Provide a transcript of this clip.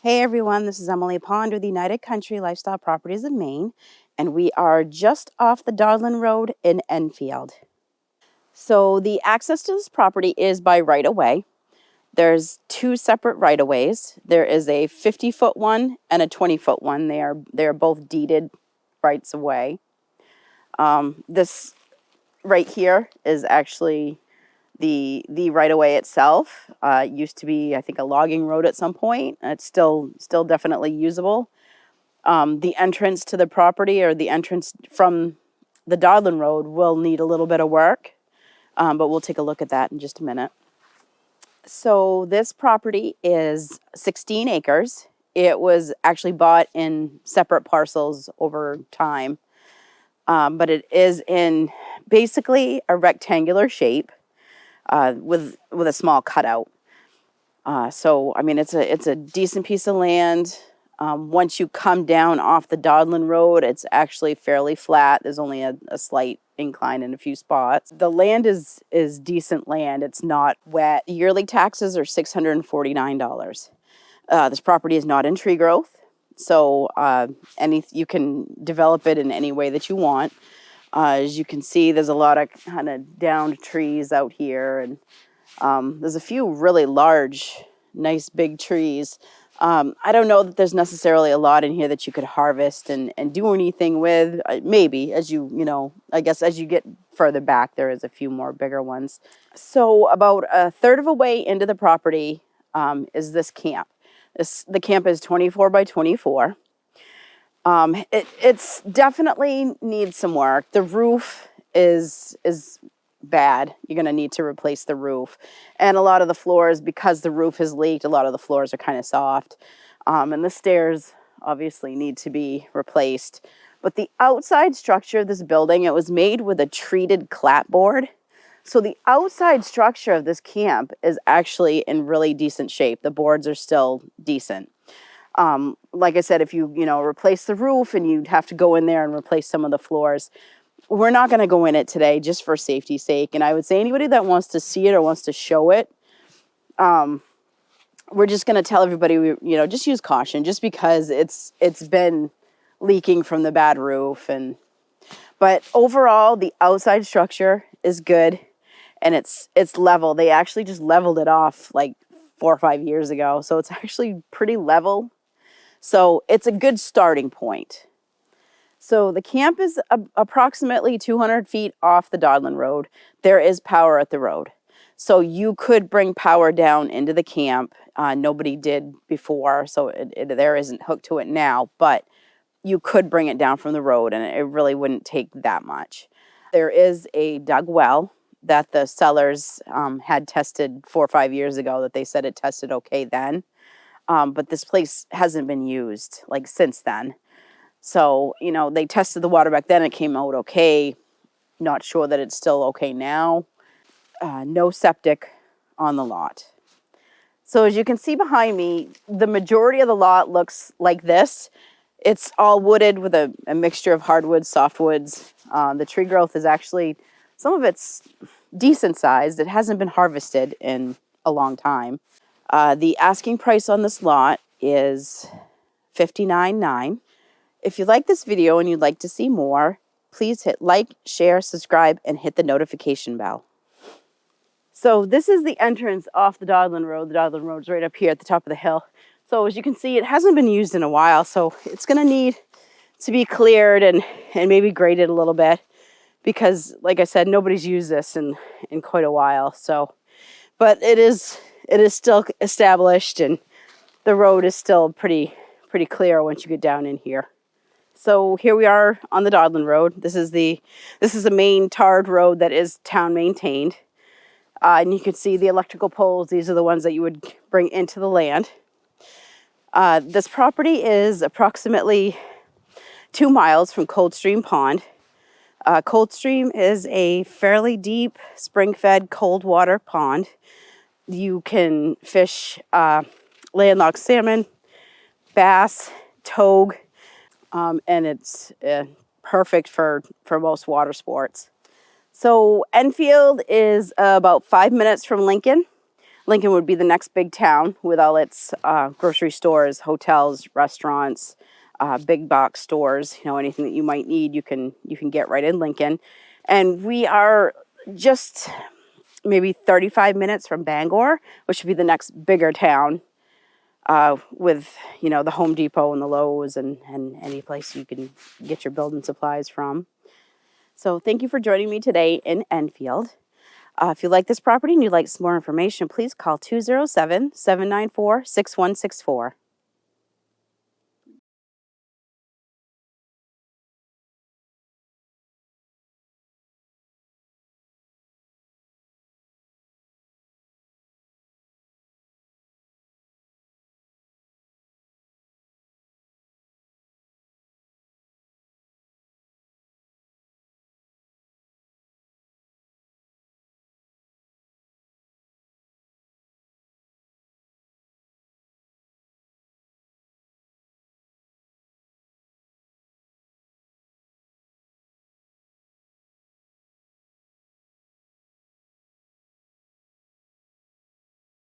Hey everyone, this is Emily Pond with United Country Lifestyle Properties of Maine, and we are just off the Dodlin Road in Enfield. So the access to this property is by right-of-way. There's two separate right-of-ways. There is a 50-foot one and a 20-foot one. They are both deeded rights-of-way. This right here is actually the right-of-way itself. Used to be, I think, a logging road at some point. It's still definitely usable. The entrance to the property, or the entrance from the Dodlin Road, will need a little bit of work, but we'll take a look at that in just a minute. So this property is 16 acres. It was actually bought in separate parcels over time, but it is in basically a rectangular shape with a small cutout. So I mean, it's a decent piece of land. Once you come down off the Dodlin Road, it's actually fairly flat. There's only a slight incline in a few spots. The land is decent land. It's not wet. Yearly taxes are $649. This property is not in tree growth, so you can develop it in any way that you want. As you can see, there's a lot of kind of downed trees out here, and there's a few really large, nice big trees. I don't know that there's necessarily a lot in here that you could harvest and do anything with. Maybe I guess as you get further back, there is a few more bigger ones. So about a third of a way into the property is this camp. The camp is 24 by 24. It's definitely needs some work. The roof is bad. You're going to need to replace the roof, and a lot of the floors, because the roof has leaked, a lot of the floors are kind of soft, and the stairs obviously need to be replaced. But the outside structure of this building, it was made with a treated clapboard, so the outside structure of this camp is actually in really decent shape. The boards are still decent. Like I said, if you replace the roof, and you'd have to go in there and replace some of the floors. We're not going to go in it today just for safety's sake. And I would say anybody that wants to see it or wants to show it, we're just going to tell everybody, just use caution, just because it's been leaking from the bad roof. But overall, the outside structure is good, and it's level. They actually just leveled it off like 4 or 5 years ago. So it's actually pretty level. So it's a good starting point. So the camp is approximately 200 feet off the Dodlin Road. There is power at the road. So you could bring power down into the camp. Nobody did before, so there isn't hooked to it now, but you could bring it down from the road, and it really wouldn't take that much. There is a dug well that the sellers had tested 4 or 5 years ago, that they said it tested okay then. But this place hasn't been used since then. So, they tested the water back then. It came out okay. Not sure that it's still okay now. No septic on the lot. So as you can see behind me, the majority of the lot looks like this. It's all wooded with a mixture of hardwoods, softwoods. The tree growth is actually, some of it's decent sized. It hasn't been harvested in a long time. The asking price on this lot is $59,900. If you like this video and you'd like to see more, please hit like, share, subscribe, and hit the notification bell. So this is the entrance off the Dodlin Road. The Dodlin Road's right up here at the top of the hill. So as you can see, it hasn't been used in a while, so it's going to need to be cleared and maybe graded a little bit, because, like I said, nobody's used this in quite a while. So, but it is still established, and the road is still pretty clear once you get down in here. So here we are on the Dodlin Road. This is the main tarred road that is town maintained. And you can see the electrical poles. These are the ones that you would bring into the land. This property is approximately 2 miles from Coldstream Pond. Coldstream is a fairly deep, spring-fed, cold water pond. You can fish landlocked salmon, bass, togue, and it's perfect for most water sports. So Enfield is about 5 minutes from Lincoln. Lincoln would be the next big town with all its grocery stores, hotels, restaurants, big box stores. You know, anything that you might need, you can get right in Lincoln. And we are just maybe 35 minutes from Bangor, which would be the next bigger town, with, you know, the Home Depot and the Lowe's and any place you can get your building supplies from. So thank you for joining me today in Enfield. If you like this property and you'd like some more information, please call 207-794-6164.